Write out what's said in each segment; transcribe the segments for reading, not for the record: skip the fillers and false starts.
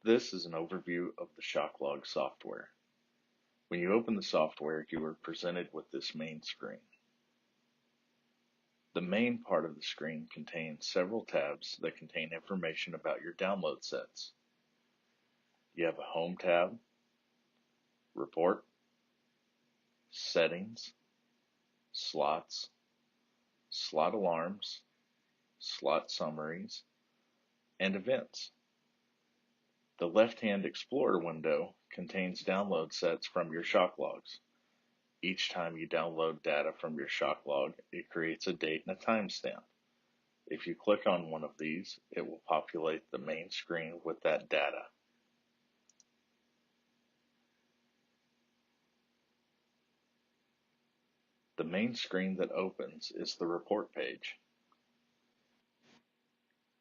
This is an overview of the ShockLog software. When you open the software, you are presented with this main screen. The main part of the screen contains several tabs that contain information about your download sets. You have a Home tab, Report, Settings, Slots, Slot Alarms, Slot Summaries, and Events. The left-hand Explorer window contains download sets from your ShockLogs. Each time you download data from your ShockLog, it creates a date and a timestamp. If you click on one of these, it will populate the main screen with that data. The main screen that opens is the report page.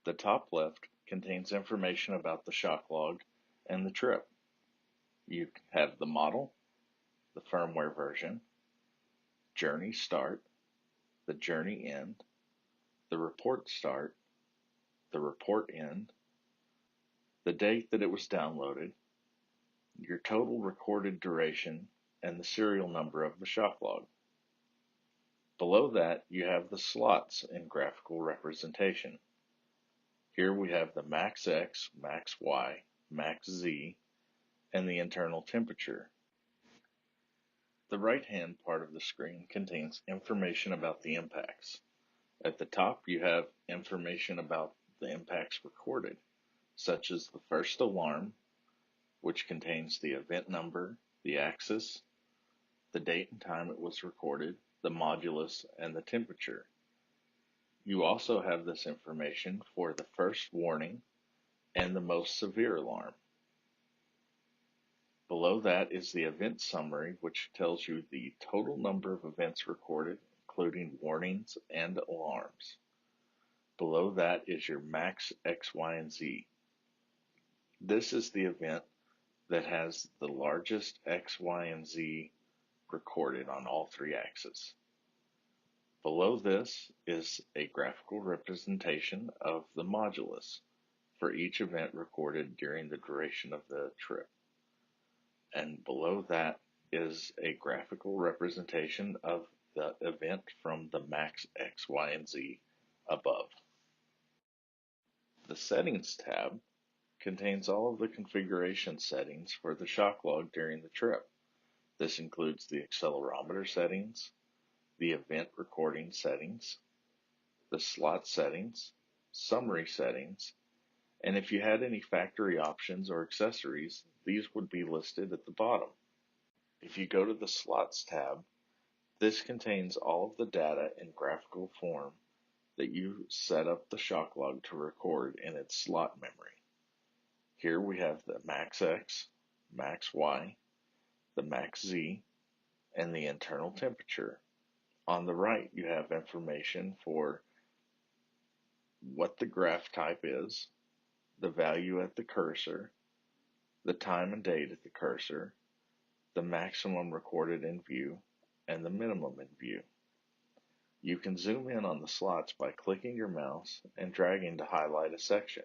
The top left contains information about the ShockLog and the trip. You have the model, the firmware version, journey start, the journey end, the report start, the report end, the date that it was downloaded, your total recorded duration, and the serial number of the ShockLog. Below that, you have the slots in graphical representation. Here we have the max X, max Y, max Z, and the internal temperature. The right-hand part of the screen contains information about the impacts. At the top, you have information about the impacts recorded, such as the first alarm, which contains the event number, the axis, the date and time it was recorded, the modulus, and the temperature. You also have this information for the first warning and the most severe alarm. Below that is the event summary, which tells you the total number of events recorded, including warnings and alarms. Below that is your max X, Y, and Z. This is the event that has the largest X, Y, and Z recorded on all three axes. Below this is a graphical representation of the modulus for each event recorded during the duration of the trip. And below that is a graphical representation of the event from the max X, Y, and Z above. The Settings tab contains all of the configuration settings for the ShockLog during the trip. This includes the accelerometer settings, the event recording settings, the slot settings, summary settings, and if you had any factory options or accessories, these would be listed at the bottom. If you go to the Slots tab, this contains all of the data in graphical form that you set up the ShockLog to record in its slot memory. Here we have the max X, max Y, the max Z, and the internal temperature. On the right, you have information for what the graph type is, the value at the cursor, the time and date at the cursor, the maximum recorded in view, and the minimum in view. You can zoom in on the slots by clicking your mouse and dragging to highlight a section.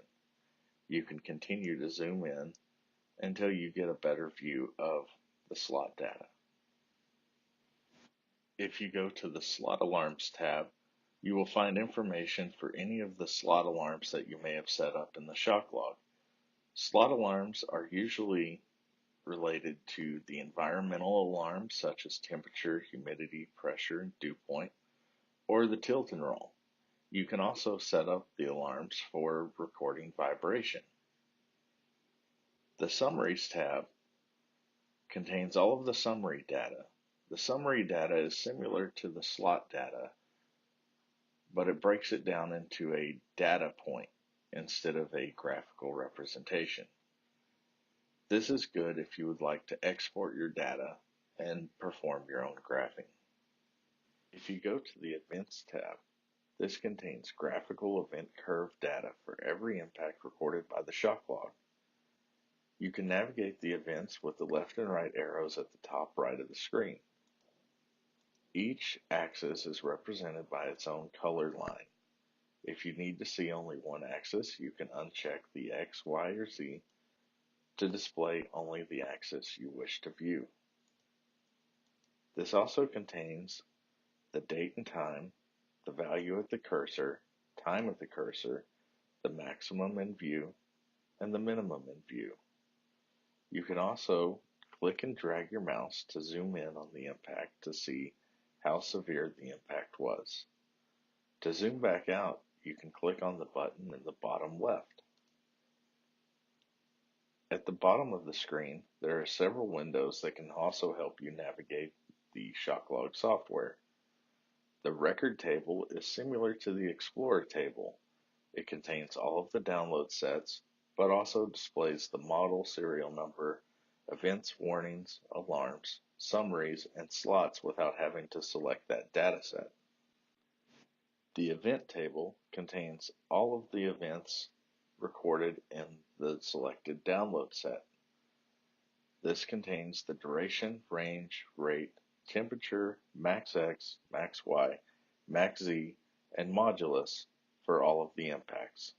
You can continue to zoom in until you get a better view of the slot data. If you go to the Slot Alarms tab, you will find information for any of the slot alarms that you may have set up in the ShockLog. Slot alarms are usually related to the environmental alarms such as temperature, humidity, pressure, and dew point, or the tilt and roll. You can also set up the alarms for recording vibration. The Summaries tab contains all of the summary data. The summary data is similar to the slot data, but it breaks it down into a data point instead of a graphical representation. This is good if you would like to export your data and perform your own graphing. If you go to the Events tab, this contains graphical event curve data for every impact recorded by the ShockLog. You can navigate the events with the left and right arrows at the top right of the screen. Each axis is represented by its own colored line. If you need to see only one axis, you can uncheck the X, Y, or Z to display only the axis you wish to view. This also contains the date and time, the value of the cursor, time of the cursor, the maximum in view, and the minimum in view. You can also click and drag your mouse to zoom in on the impact to see how severe the impact was. To zoom back out, you can click on the button in the bottom left. At the bottom of the screen, there are several windows that can also help you navigate the ShockLog software. The record table is similar to the Explorer table. It contains all of the download sets, but also displays the model serial number, events, warnings, alarms, summaries, and slots without having to select that dataset. The event table contains all of the events recorded in the selected download set. This contains the duration, range, rate, temperature, max X, max Y, max Z, and modulus for all of the impacts.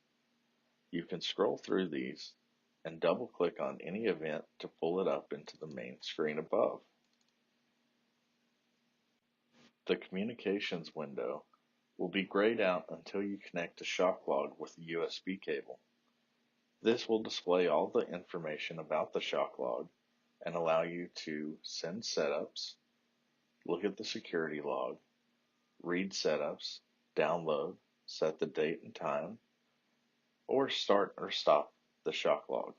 You can scroll through these and double-click on any event to pull it up into the main screen above. The communications window will be grayed out until you connect to ShockLog with a USB cable. This will display all the information about the ShockLog and allow you to send setups, look at the security log, read setups, download, set the date and time, or start or stop the ShockLog.